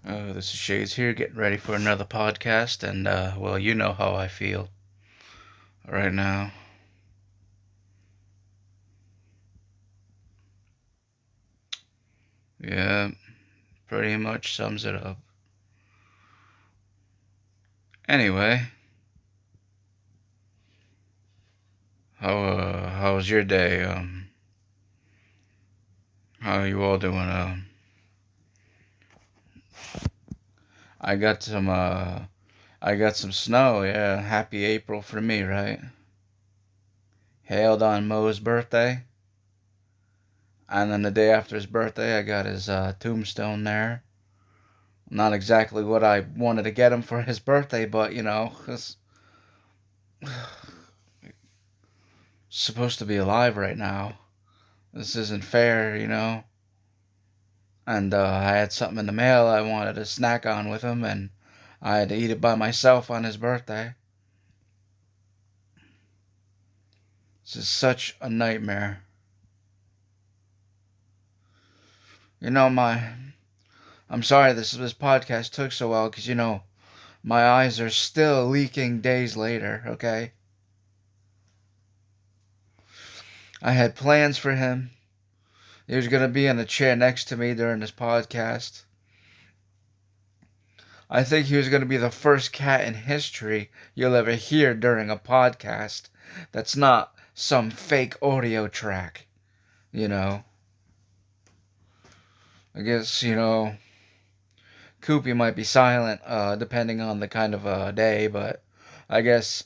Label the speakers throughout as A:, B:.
A: This is Shades here, getting ready for another podcast, and well, you know how I feel right now. Yeah, pretty much sums it up. Anyway, how's your day? How are you all doing? I got some I got some snow. Yeah, happy April for me, right? Hailed on Mo's birthday, and then the day after his birthday, I got his tombstone there. Not exactly what I wanted to get him for his birthday, but it's supposed to be alive right now. This isn't fair. And I had something in the mail I wanted to snack on with him, and I had to eat it by myself on his birthday. This is such a nightmare. You know, I'm sorry this podcast took so well because my eyes are still leaking days later. Okay, I had plans for him. He was gonna be in a chair next to me during this podcast. I think he was going to be the first cat in history you'll ever hear during a podcast that's not some fake audio track, you know. I guess, Koopy might be silent, depending on the kind of day, but I guess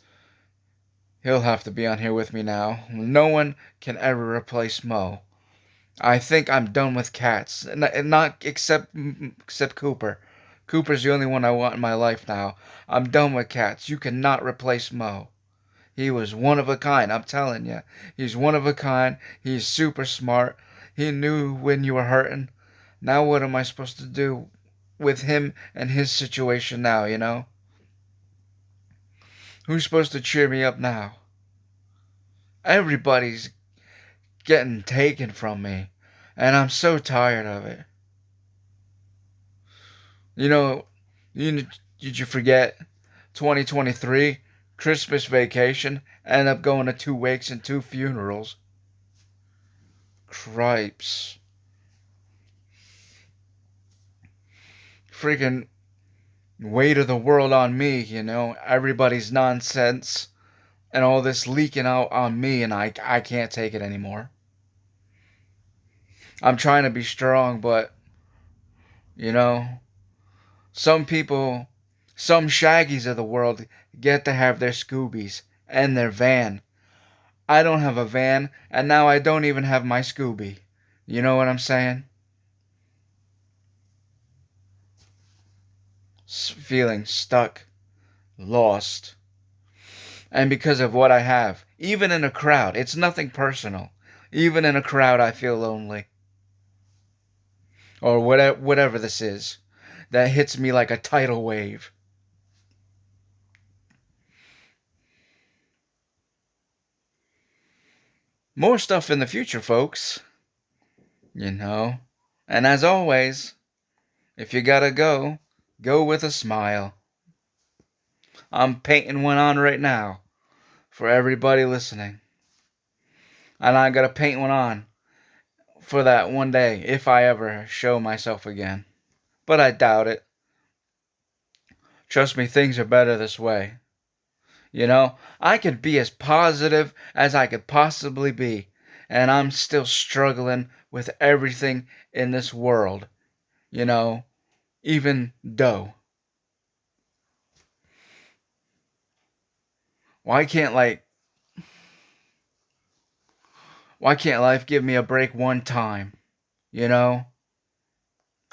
A: he'll have to be on here with me now. No one can ever replace Mo. I think I'm done with cats, not except Cooper. Cooper's the only one I want in my life now. I'm done with cats. You cannot replace Mo. He was one of a kind, I'm telling you. He's one of a kind. He's super smart. He knew when you were hurting. Now what am I supposed to do with him and his situation now? Who's supposed to cheer me up now? Everybody's getting taken from me, and I'm so tired of it. You know, you, did you forget 2023 Christmas vacation? Ended up going to 2 wakes and 2 funerals. Cripes. Freaking weight of the world on me. Everybody's nonsense and all this leaking out on me, and I can't take it anymore. I'm trying to be strong, but, you know, some people, some Shaggies of the world get to have their Scoobies and their van. I don't have a van, and now I don't even have my Scooby. You know what I'm saying? Feeling stuck, lost. And because of what I have, even in a crowd, it's nothing personal. Even in a crowd, I feel lonely. Or whatever this is that hits me like a tidal wave. More stuff in the future, folks. You know. And as always, if you gotta go, go with a smile. I'm painting one on right now for everybody listening. And I gotta paint one on for that one day if I ever show myself again. But I doubt it. Trust me, things are better this way. I could be as positive as I could possibly be, and I'm still struggling with everything in this world. You know, even though. Why can't like why can't life give me a break one time? You know?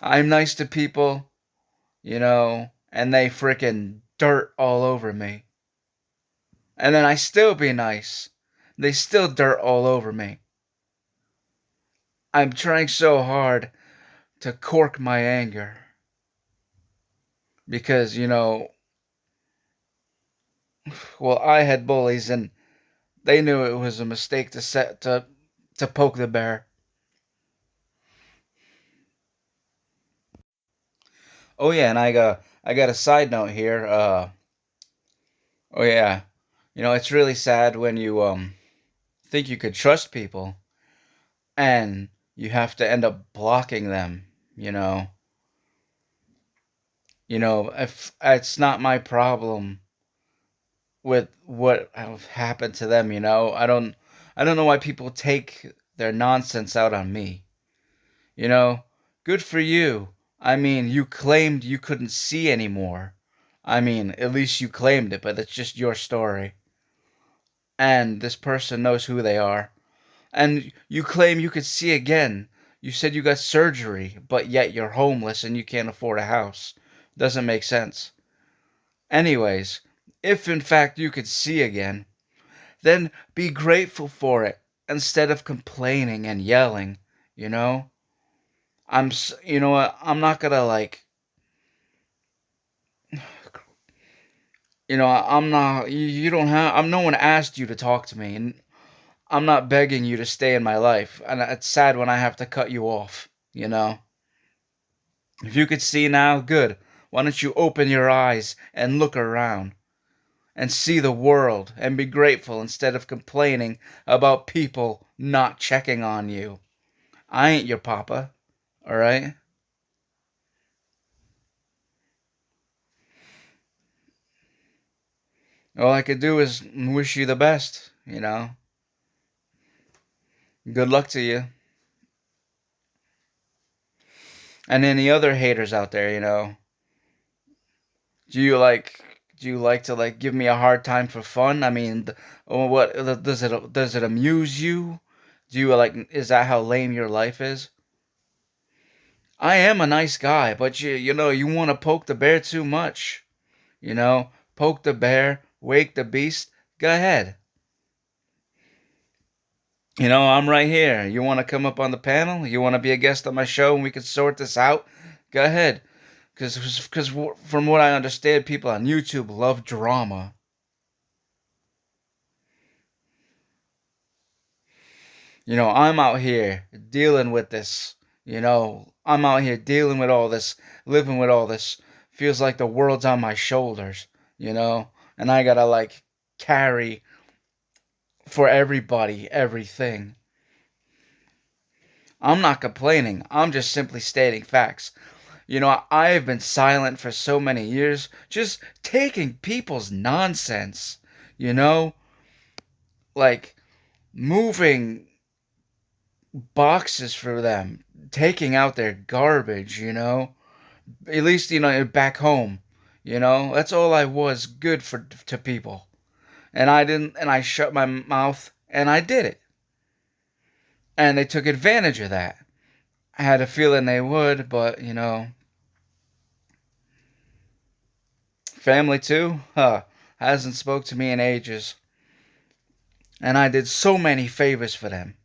A: I'm nice to people, and they frickin' dirt all over me. And then I still be nice. They still dirt all over me. I'm trying so hard to cork my anger. Because, well, I had bullies and they knew it was a mistake to poke the bear. Oh yeah, and I got a side note here. Oh yeah, it's really sad when you think you could trust people and you have to end up blocking them. You know, if it's not my problem with what have happened to them. I don't know why people take their nonsense out on me. You know, good for you. I mean, you claimed you couldn't see anymore. I mean, at least you claimed it, but that's just your story. And this person knows who they are. And you claim you could see again. You said you got surgery, but yet you're homeless and you can't afford a house. Doesn't make sense. Anyways, if in fact you could see again, then be grateful for it instead of complaining and yelling, you know? You know what? I'm not gonna like, I'm not, you don't have, no one asked you to talk to me, and I'm not begging you to stay in my life. And it's sad when I have to cut you off, you know? If you could see now, good. Why don't you open your eyes and look around and see the world and be grateful instead of complaining about people not checking on you? I ain't your papa, alright? All I could do is wish you the best. Good luck to you. And any other haters out there, do you like to like give me a hard time for fun? I mean, what does it amuse you? Do you like is that how lame your life is? I am a nice guy, but you want to poke the bear too much. Poke the bear, wake the beast. Go ahead. I'm right here. You want to come up on the panel? You want to be a guest on my show and we can sort this out? Go ahead. Because from what I understand, people on YouTube love drama. I'm out here dealing with this. I'm out here dealing with all this, living with all this. Feels like the world's on my shoulders, and I gotta like carry for everybody everything. I'm not complaining. I'm just simply stating facts. I've been silent for so many years, just taking people's nonsense, you know, like moving boxes for them, taking out their garbage. At least, back home, that's all I was good for to people. And I didn't, and I shut my mouth and I did it. And they took advantage of that. I had a feeling they would, but, family too, hasn't spoke to me in ages. And I did so many favors for them.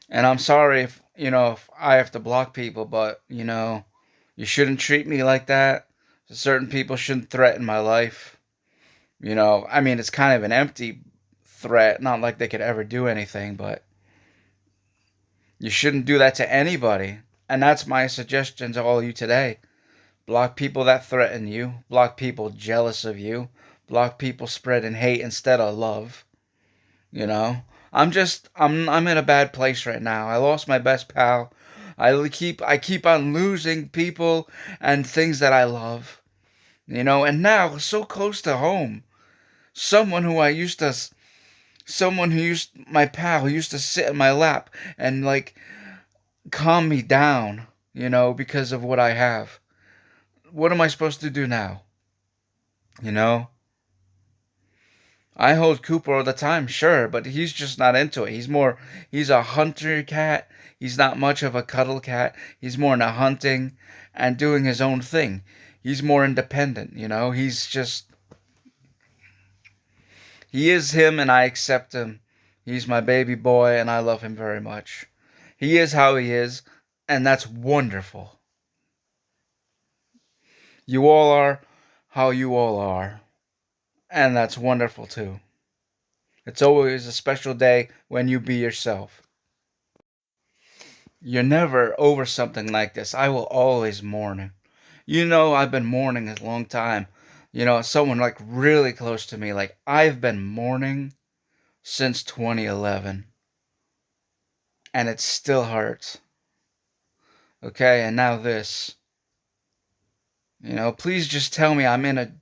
A: And I'm sorry if I have to block people, but you shouldn't treat me like that. Certain people shouldn't threaten my life. I mean, it's kind of an empty threat, not like they could ever do anything, but you shouldn't do that to anybody. And that's my suggestion to all of you today. Block people that threaten you, block people jealous of you, block people spreading hate instead of love. You know, I'm in a bad place right now. I lost my best pal. I keep on losing people and things that I love. And now so close to home. Someone who I used to someone who used my pal who used to sit in my lap and like calm me down, because of what I have. What am I supposed to do now? You know? I hold Cooper all the time, sure, but he's just not into it. He's a hunter cat. He's not much of a cuddle cat. He's more into hunting and doing his own thing. He's more independent, he is him and I accept him. He's my baby boy and I love him very much. He is how he is, and that's wonderful. You all are how you all are, and that's wonderful too. It's always a special day when you be yourself. You're never over something like this. I will always mourn. You know, I've been mourning a long time. You know, someone like really close to me. Like, I've been mourning since 2011. And it still hurts. Okay, and now this. You know, please just tell me I'm in a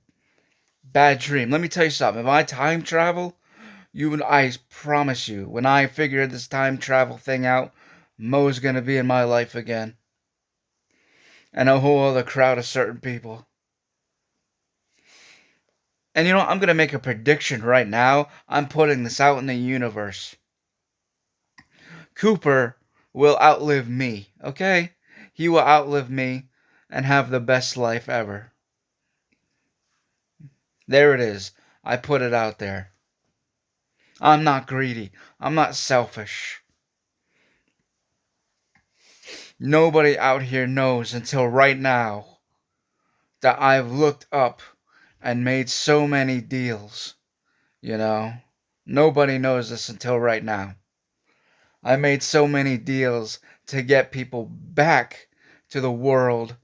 A: bad dream. Let me tell you something. If I time travel, I promise you, when I figure this time travel thing out, Mo's gonna be in my life again. And a whole other crowd of certain people. And you know, I'm gonna make a prediction right now. I'm putting this out in the universe. Cooper will outlive me, okay? He will outlive me and have the best life ever. There it is. I put it out there. I'm not greedy. I'm not selfish. Nobody out here knows until right now that I've looked up and made so many deals, you know? Nobody knows this until right now. I made so many deals to get people back to the world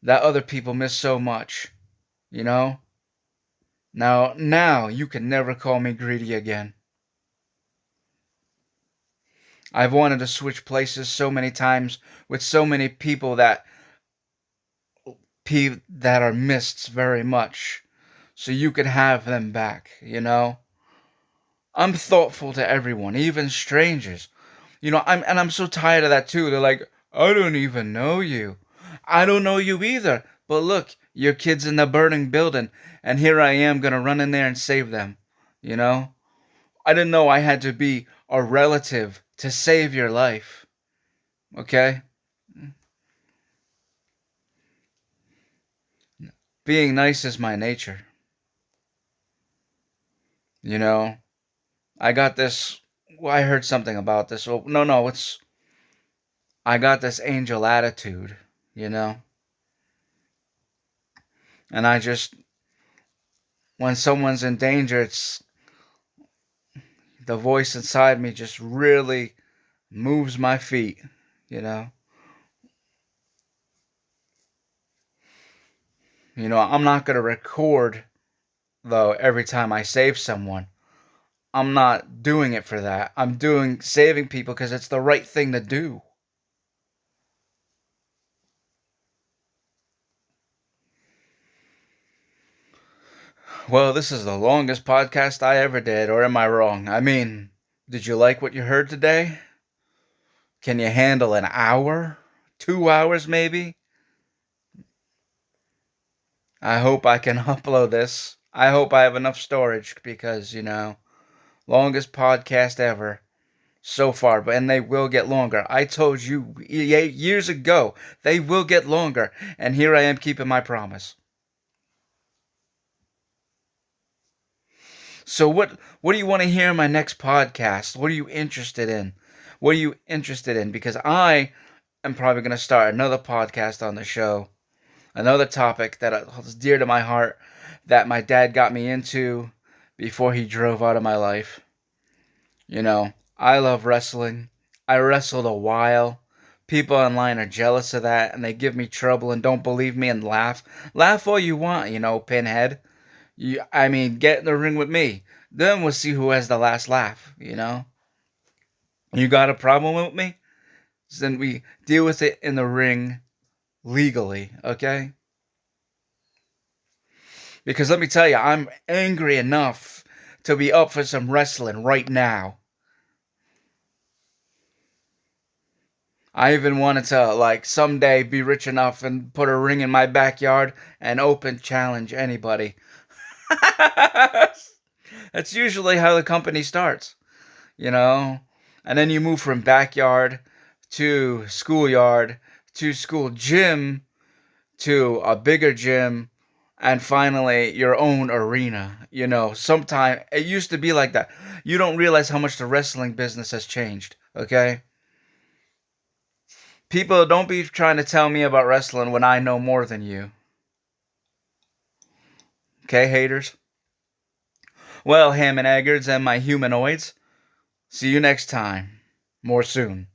A: that other people miss so much, you know? Now you can never call me greedy again. I've wanted to switch places so many times with so many people that are missed very much, so you could have them back, you know? I'm thoughtful to everyone, even strangers. You know, I'm so tired of that too. They're like, I don't even know you. I don't know you either. But look, your kid's in the burning building, and here I am gonna run in there and save them. You know? I didn't know I had to be a relative to save your life. Okay? Being nice is my nature. You know? I got this. Well, I heard something about this. Well, no, it's. I got this angel attitude, you know? And I just. When someone's in danger, it's. The voice inside me just really moves my feet, you know? You know, I'm not going to record, though, every time I save someone. I'm not doing it for that. I'm doing saving people because it's the right thing to do. Well, this is the longest podcast I ever did, or am I wrong? I mean, did you like what you heard today? Can you handle an hour? 2 hours, maybe? I hope I can upload this. I hope I have enough storage because, you know, longest podcast ever so far, but and they will get longer. I told you years ago they will get longer, and here I am keeping my promise. So what do you want to hear in my next podcast? What are you interested in? What are you interested in? Because I am probably going to start another podcast on the show, another topic that is dear to my heart that my dad got me into before he drove out of my life. You know, I love wrestling. I wrestled a while. People online are jealous of that and they give me trouble and don't believe me and laugh. Laugh all you want, you know, Pinhead. I mean, get in the ring with me. Then we'll see who has the last laugh, you know? You got a problem with me? Then we deal with it in the ring legally, okay? Because let me tell you, I'm angry enough to be up for some wrestling right now. I even wanted to, like, someday be rich enough and put a ring in my backyard and open challenge anybody. That's usually how the company starts, you know? And then you move from backyard to schoolyard to school gym to a bigger gym and finally your own arena. You know, sometime it used to be like that. You don't realize how much the wrestling business has changed, okay? People don't be trying to tell me about wrestling when I know more than you. Okay, haters? Well, ham and eggers and my humanoids, see you next time. More soon.